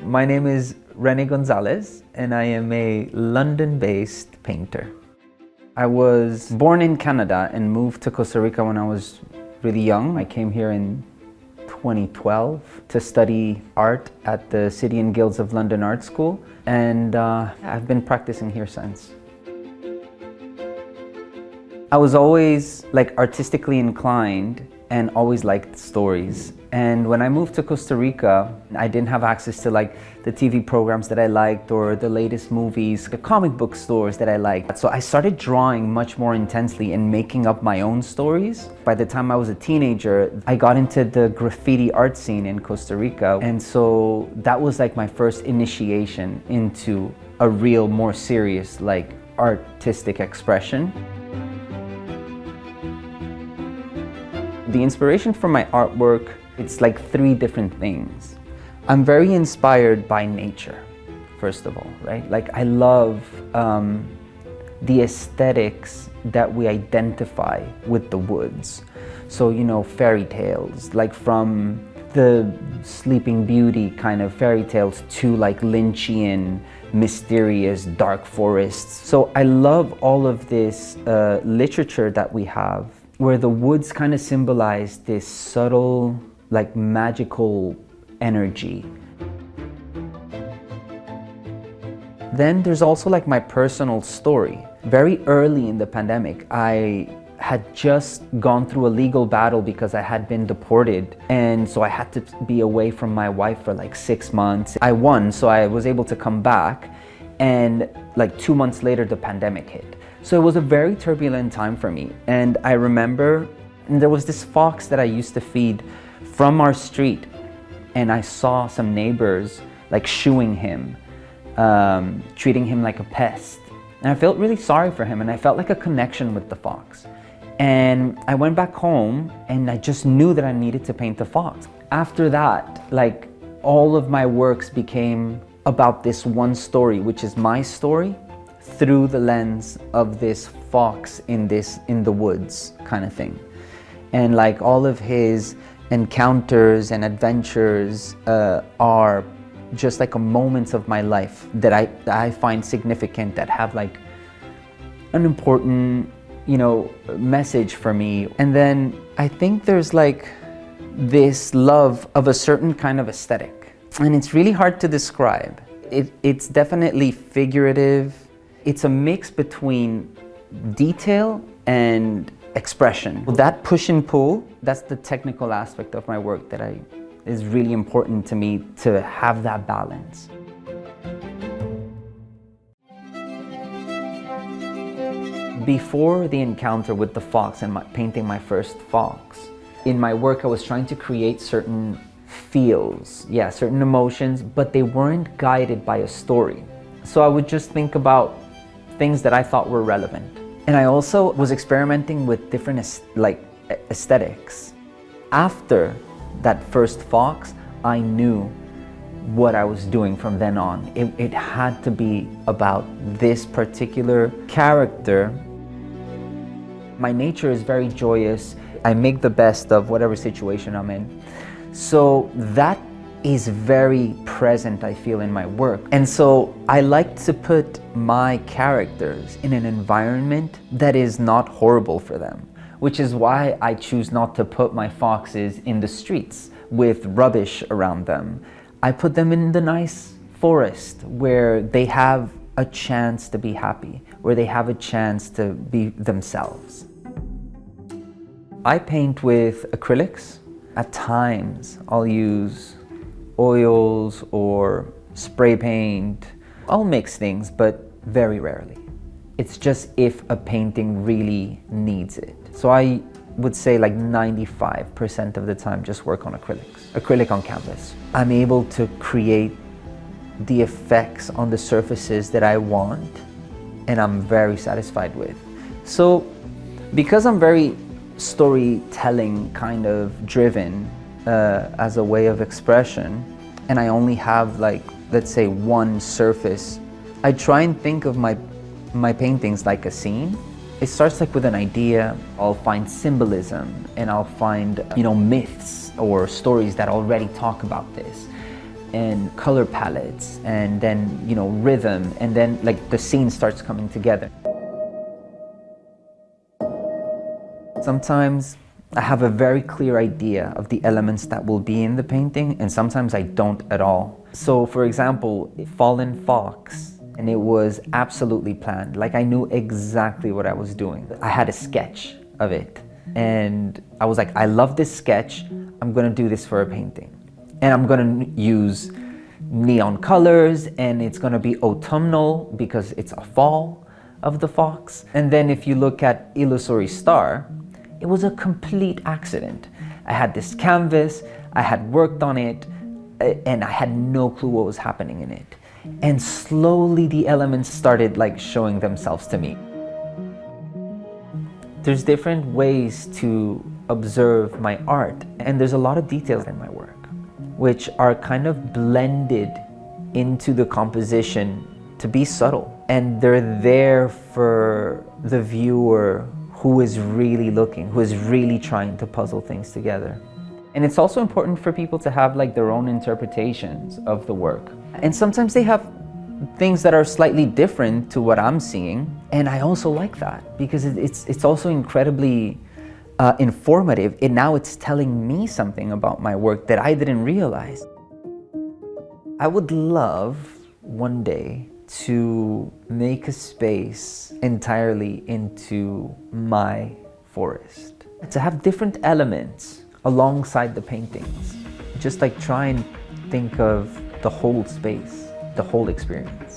My name is Rene Gonzalez, and I am a London-based painter. I was born in Canada and moved to Costa Rica when I was really young. I came here in 2012 to study art at the City and Guilds of London Art School, and I've been practicing here since. I was always artistically inclined and always liked stories. And when I moved to Costa Rica, I didn't have access to the TV programs that I liked or the latest movies, the comic book stores that I liked. So I started drawing much more intensely and making up my own stories. By the time I was a teenager, I got into the graffiti art scene in Costa Rica. And so that was my first initiation into a real, more serious artistic expression. The inspiration for my artwork, it's three different things. I'm very inspired by nature, first of all, right? I love the aesthetics that we identify with the woods. So, fairy tales, from the Sleeping Beauty kind of fairy tales to Lynchian, mysterious, dark forests. So I love all of this literature that we have, where the woods kind of symbolize this subtle, magical energy. Then there's also my personal story. Very early in the pandemic, I had just gone through a legal battle because I had been deported, and so I had to be away from my wife for 6 months. I won, so I was able to come back, and 2 months later the pandemic hit. So it was a very turbulent time for me. And I remember there was this fox that I used to feed from our street, and I saw some neighbors shooing him, treating him like a pest. And I felt really sorry for him, and I felt a connection with the fox. And I went back home and I just knew that I needed to paint the fox. After that, all of my works became about this one story, which is my story, through the lens of this fox in the woods kind of thing. And all of his encounters and adventures are just moments of my life that I find significant, that have an important message for me. And then I think there's this love of a certain kind of aesthetic, and it's really hard to describe. It's definitely figurative. It's a mix between detail and expression. That push and pull, that's the technical aspect of my work that is really important to me, to have that balance. Before the encounter with the fox and painting my first fox, in my work I was trying to create certain feels, certain emotions, but they weren't guided by a story. So I would just think about things that I thought were relevant. And I also was experimenting with different aesthetics. After that first fox, I knew what I was doing from then on. It had to be about this particular character. My nature is very joyous. I make the best of whatever situation I'm in. So that is very present, I feel, in my work. And so I like to put my characters in an environment that is not horrible for them, which is why I choose not to put my foxes in the streets with rubbish around them. I put them in the nice forest where they have a chance to be happy, where they have a chance to be themselves. I paint with acrylics. At times, I'll use oils or spray paint. I'll mix things, but very rarely. It's just if a painting really needs it. So I would say 95% of the time just work on acrylic on canvas. I'm able to create the effects on the surfaces that I want, and I'm very satisfied with. So because I'm very storytelling kind of driven as a way of expression, and I only have let's say one surface, I try and think of my paintings like a scene. It starts with an idea. I'll find symbolism, and I'll find myths or stories that already talk about this. and color palettes and then, rhythm, and then like the scene starts coming together. Sometimes I have a very clear idea of the elements that will be in the painting, and sometimes I don't at all. So for example, Fallen Fox, and it was absolutely planned. Like I knew exactly what I was doing. I had a sketch of it, and I was like, I love this sketch, I'm gonna do this for a painting. And I'm gonna use neon colors, and it's gonna be autumnal because it's a fall of the fox. And then if you look at Illusory Star, it was a complete accident. I had this canvas, I had worked on it, and I had no clue what was happening in it. And slowly the elements started like showing themselves to me. There's different ways to observe my art, and there's a lot of details in my work, which are kind of blended into the composition to be subtle. And they're there for the viewer who is really looking, who is really trying to puzzle things together. And it's also important for people to have like their own interpretations of the work. And sometimes they have things that are slightly different to what I'm seeing. And I also like that because it's also incredibly informative. And now it's telling me something about my work that I didn't realize. I would love one day to make a space entirely into my forest. To have different elements alongside the paintings. Just like try and think of the whole space, the whole experience.